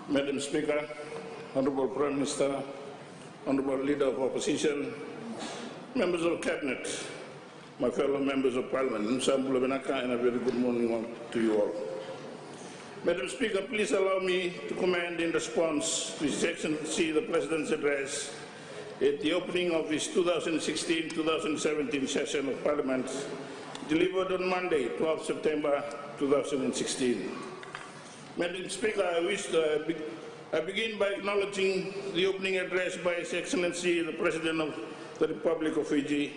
Madam Speaker, Honourable Prime Minister, Honourable Leader of Opposition, Members of Cabinet, my fellow Members of Parliament, and a very good morning to you all. Madam Speaker, please allow me to comment in response to His Excellency the President's address at the opening of his 2016-2017 session of Parliament, delivered on Monday, 12 September 2016. Madam Speaker, I begin by acknowledging the opening address by His Excellency the President of the Republic of Fiji,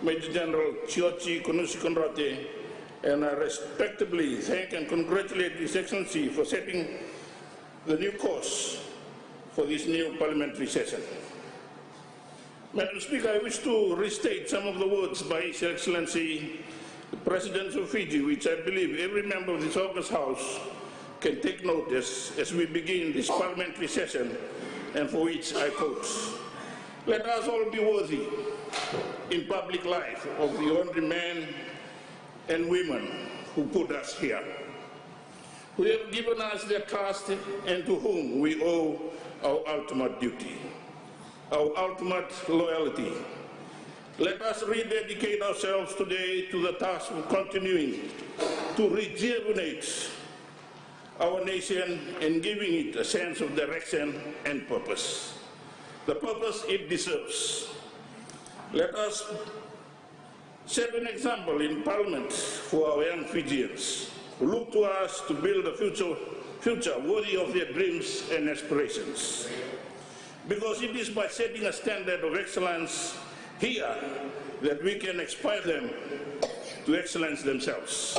Major General Cawaki Konrate, and I respectfully thank and congratulate His Excellency for setting the new course for this new parliamentary session. Madam Speaker, I wish to restate some of the words by His Excellency the President of Fiji, which I believe every member of this August House can take note as we begin this parliamentary session, and for which I quote: "Let us all be worthy in public life of the honorary men and women who put us here, who have given us their trust and to whom we owe our ultimate duty, our ultimate loyalty. Let us rededicate ourselves today to the task of continuing to rejuvenate our nation and giving it a sense of direction and purpose, the purpose it deserves. Let us set an example in Parliament for our young Fijians who look to us to build a future worthy of their dreams and aspirations. Because it is by setting a standard of excellence here that we can inspire them to excellence themselves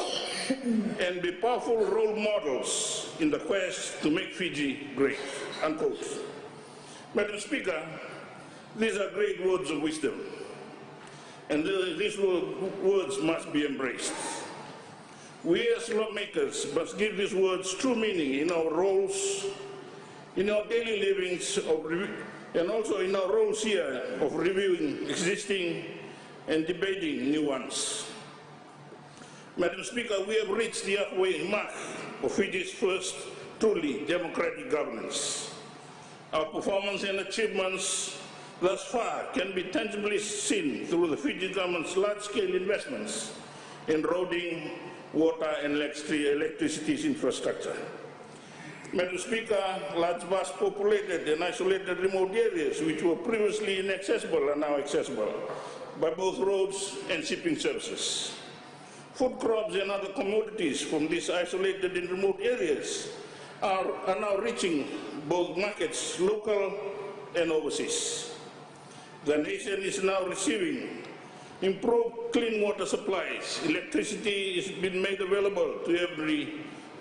and be powerful role models in the quest to make Fiji great," unquote. Madam Speaker, these are great words of wisdom, and these words must be embraced. We as lawmakers must give these words true meaning in our roles, in our daily livings, and also in our roles here of reviewing existing and debating new ones. Madam Speaker, we have reached the halfway mark of Fiji's first truly democratic governance. Our performance and achievements thus far can be tangibly seen through the Fiji government's large-scale investments in roading, water and electricity infrastructure. Madam Speaker, large, vast populated and isolated remote areas which were previously inaccessible are now accessible by both roads and shipping services. Food crops and other commodities from these isolated and remote areas are now reaching both markets, local and overseas. The nation is now receiving improved clean water supplies. Electricity is being made available to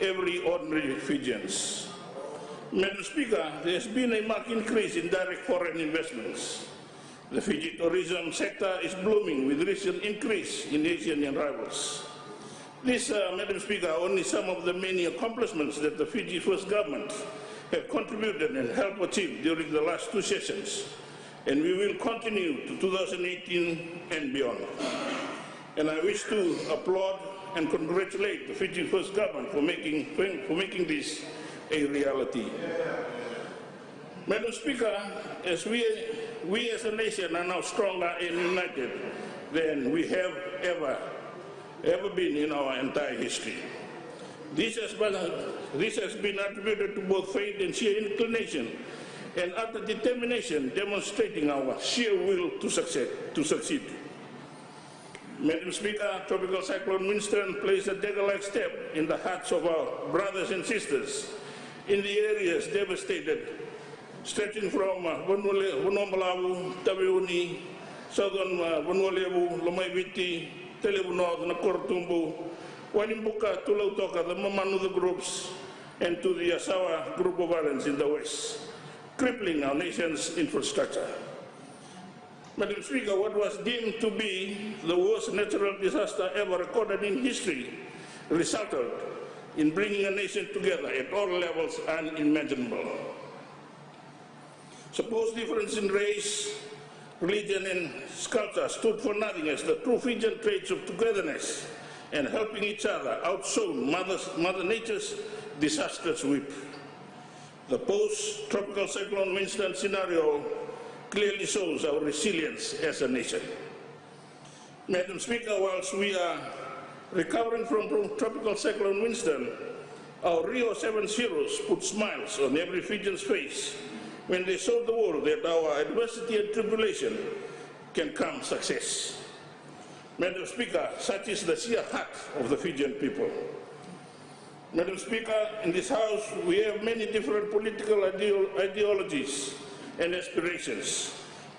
every ordinary Fijians. Madam Speaker, there has been a marked increase in direct foreign investments. The Fiji tourism sector is blooming with recent increase in Asian arrivals. These, Madam Speaker, are only some of the many accomplishments that the Fiji First Government have contributed and helped achieve during the last two sessions, and we will continue to 2018 and beyond. And I wish to applaud and congratulate the Fiji First Government for making this a reality. Madam Speaker, as we as a nation are now stronger and united than we have ever been in our entire history. This has been attributed to both faith and sheer inclination and utter determination, demonstrating our sheer will to succeed. Madam Speaker, Tropical Cyclone Winston placed a dagger-like stab in the hearts of our brothers and sisters in the areas devastated, stretching from Vanuatu, Taveuni, southern Vanuatu, Lomaiviti, Telebu North, Nakorotumbu, Wanimbuka, Tulautoka, the Mamanuda groups, and to the Asawa group of islands in the west, crippling our nation's infrastructure. Madam Speaker, what was deemed to be the worst natural disaster ever recorded in history resulted in bringing a nation together at all levels unimaginable. Suppose difference in race, religion and culture stood for nothing as the true Fijian traits of togetherness and helping each other outshone Mother Nature's disastrous whip. The post-tropical cyclone Winston scenario clearly shows our resilience as a nation. Madam Speaker, whilst we are recovering from tropical cyclone Winston, our Rio 7 heroes put smiles on every Fijian's face when they showed the world that our adversity and tribulation can come success. Madam Speaker, such is the sheer heart of the Fijian people. Madam Speaker, in this House we have many different political ideologies and aspirations,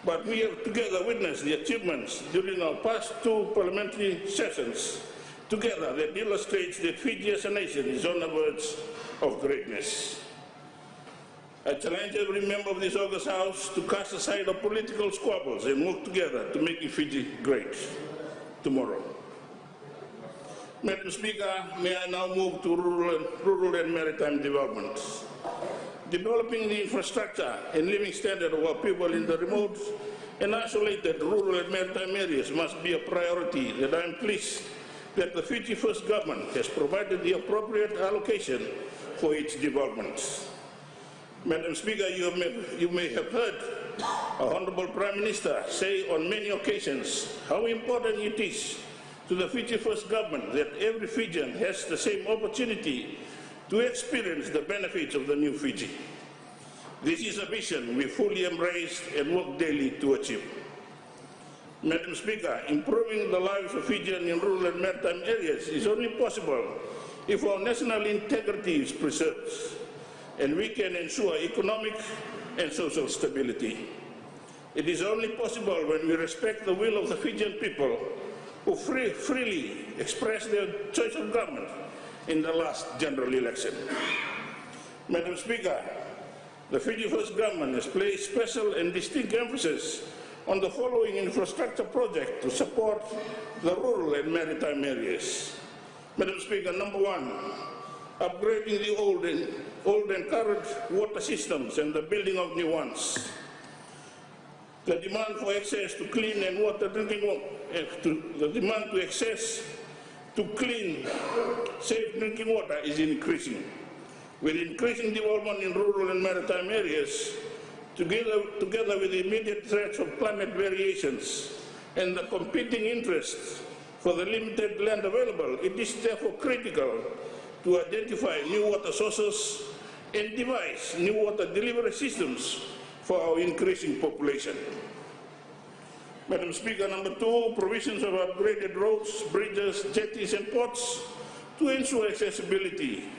but we have together witnessed the achievements during our past 2 parliamentary sessions together that illustrates that Fiji as a nation is on the verge of greatness. I challenge every member of this August House to cast aside our political squabbles and work together to make Fiji great tomorrow. Madam Speaker, may I now move to rural and maritime development. Developing the infrastructure and living standard of our people in the remote and isolated rural and maritime areas must be a priority that I am pleased that the Fiji First Government has provided the appropriate allocation for its development. Madam Speaker, you may have heard our Honourable Prime Minister say on many occasions how important it is to the Fiji First Government that every Fijian has the same opportunity to experience the benefits of the new Fiji. This is a vision we fully embrace and work daily to achieve. Madam Speaker, improving the lives of Fijians in rural and maritime areas is only possible if our national integrity is preserved and we can ensure economic and social stability. It is only possible when we respect the will of the Fijian people who freely expressed their choice of government in the last general election. Madam Speaker, the Fiji First Government has placed special and distinct emphasis on the following infrastructure projects to support the rural and maritime areas. Madam Speaker, number 1, upgrading the old and current water systems and the building of new ones. The demand for access to clean and drinking water, the demand to access to clean, safe drinking water is increasing. With increasing development in rural and maritime areas, together with the immediate threats of climate variations and the competing interests for the limited land available, it is therefore critical to identify new water sources and devise new water delivery systems for our increasing population. Madam Speaker, number 2, provisions of upgraded roads, bridges, jetties and ports to ensure accessibility.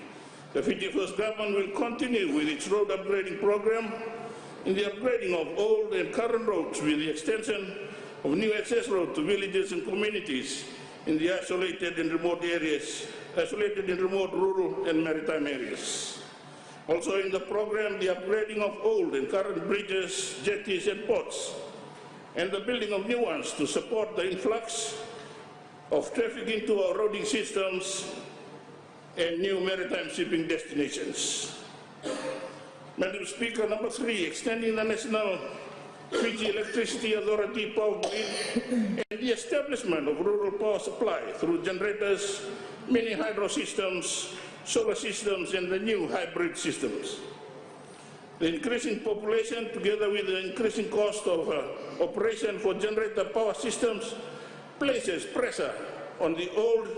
The Fiji First Government will continue with its road upgrading program in the upgrading of old and current roads with the extension of new access roads to villages and communities in the isolated and remote rural and maritime areas. Also in the program, the upgrading of old and current bridges, jetties and ports, and the building of new ones to support the influx of traffic into our roading systems and new maritime shipping destinations. Madam Speaker, number 3, extending the National Fiji Electricity Authority power grid and the establishment of rural power supply through generators, mini hydro systems, solar systems and the new hybrid systems. The increasing population, together with the increasing cost of operation for generator power systems, places pressure on the old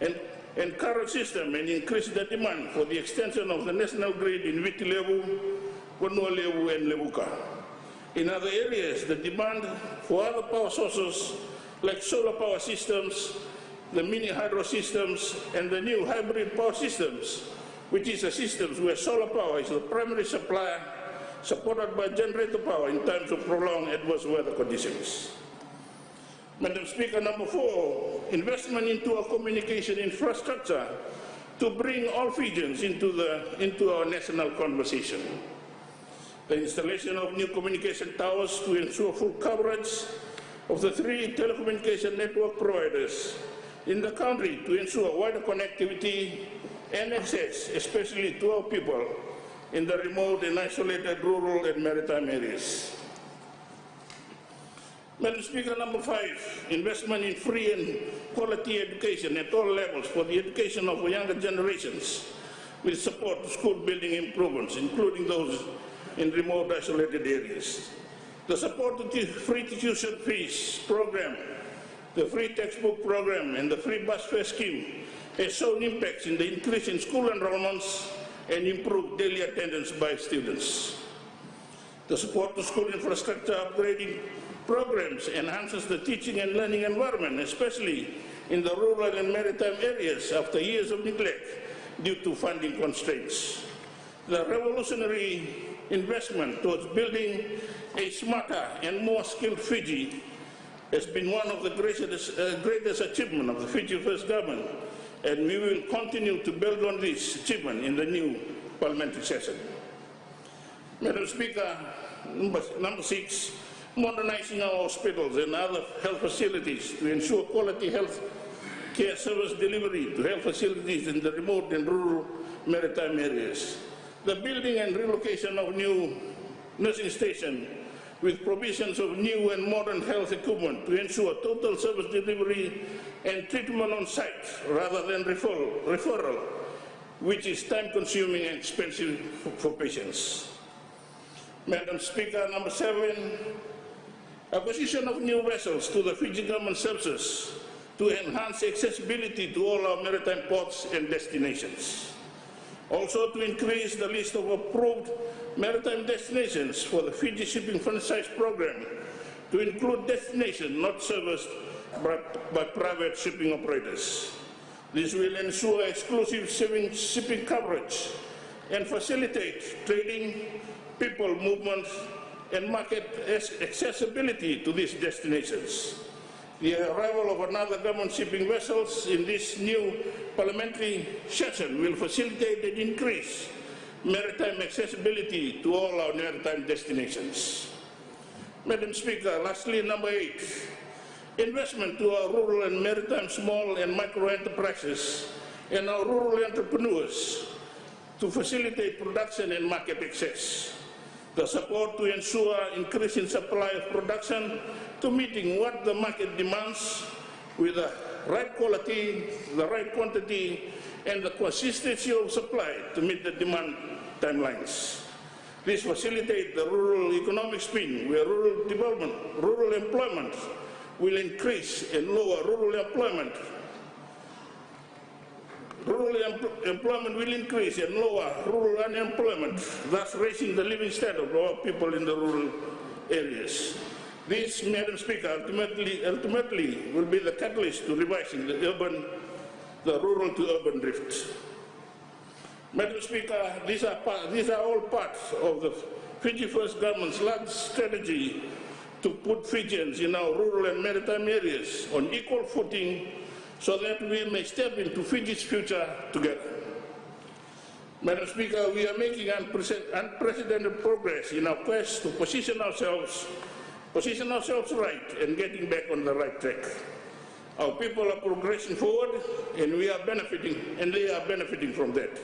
and current system and increases the demand for the extension of the national grid in Viti Levu, Vanua Levu and Levuka. In other areas, the demand for other power sources like solar power systems, the mini hydro systems and the new hybrid power systems, which is a system where solar power is the primary supplier, supported by generator power in times of prolonged adverse weather conditions. Madam Speaker, number 4, investment into a communication infrastructure to bring all Fijians into our national conversation. The installation of new communication towers to ensure full coverage of the 3 telecommunication network providers in the country to ensure wider connectivity and access, especially to our people in the remote and isolated rural and maritime areas. Madam Speaker, number 5, investment in free and quality education at all levels for the education of younger generations will support school building improvements, including those in remote isolated areas. The support to free tuition fees program, the free textbook program, and the free bus fare scheme has shown impacts in the increase in school enrollments and improved daily attendance by students. The support to school infrastructure upgrading programs enhances the teaching and learning environment, especially in the rural and maritime areas after years of neglect due to funding constraints. The revolutionary investment towards building a smarter and more skilled Fiji has been one of the greatest achievements of the Fiji First Government, and we will continue to build on this achievement in the new parliamentary session. Madam Speaker, number 6, modernizing our hospitals and other health facilities to ensure quality health care service delivery to health facilities in the remote and rural maritime areas. The building and relocation of new nursing stations with provisions of new and modern health equipment to ensure total service delivery and treatment on site rather than referral, which is time-consuming and expensive for patients. Madam Speaker, number 7, acquisition of new vessels to the Fiji government services to enhance accessibility to all our maritime ports and destinations. Also to increase the list of approved maritime destinations for the Fiji Shipping Franchise Program to include destinations not serviced by private shipping operators. This will ensure exclusive shipping coverage and facilitate trading, people movement, and market accessibility to these destinations. The arrival of another government shipping vessels in this new parliamentary session will facilitate and increase maritime accessibility to all our maritime destinations. Madam Speaker, lastly, number 8, investment to our rural and maritime small and micro enterprises and our rural entrepreneurs to facilitate production and market access. The support to ensure increasing supply of production to meeting what the market demands with the right quality, the right quantity, and the consistency of supply to meet the demand timelines. This facilitates the rural economic spin where rural development, rural employment will increase and lower rural employment. Employment will increase and lower rural unemployment, thus raising the living standard of our people in the rural areas. This, Madam Speaker, ultimately will be the catalyst to revising the rural to urban drift. Madam Speaker, these are all parts of the Fiji First Government's large strategy to put Fijians in our rural and maritime areas on equal footing so that we may step into Fiji's future together. Madam Speaker, we are making unprecedented progress in our quest to position ourselves right and getting back on the right track. Our people are progressing forward and they are benefiting from that.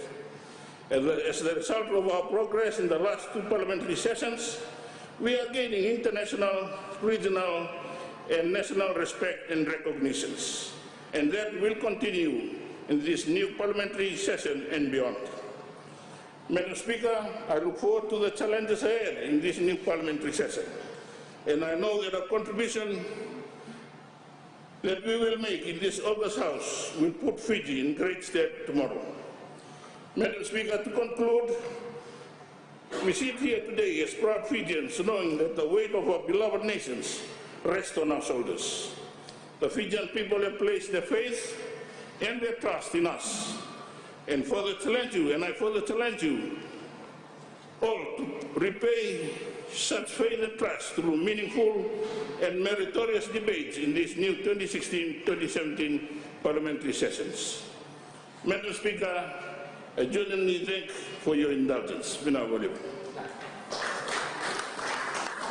As the result of our progress in the last 2 parliamentary sessions, we are gaining international, regional, and national respect and recognitions. And that will continue in this new parliamentary session and beyond. Madam Speaker, I look forward to the challenges ahead in this new parliamentary session. And I know that our contribution that we will make in this August House will put Fiji in great stead tomorrow. Madam Speaker, to conclude, we sit here today as proud Fijians knowing that the weight of our beloved nations rests on our shoulders. The Fijian people have placed their faith and their trust in us. And further challenge you, and I further challenge you all to repay such faith and trust through meaningful and meritorious debates in these new 2016-2017 parliamentary sessions. Madam Speaker, I genuinely thank for your indulgence.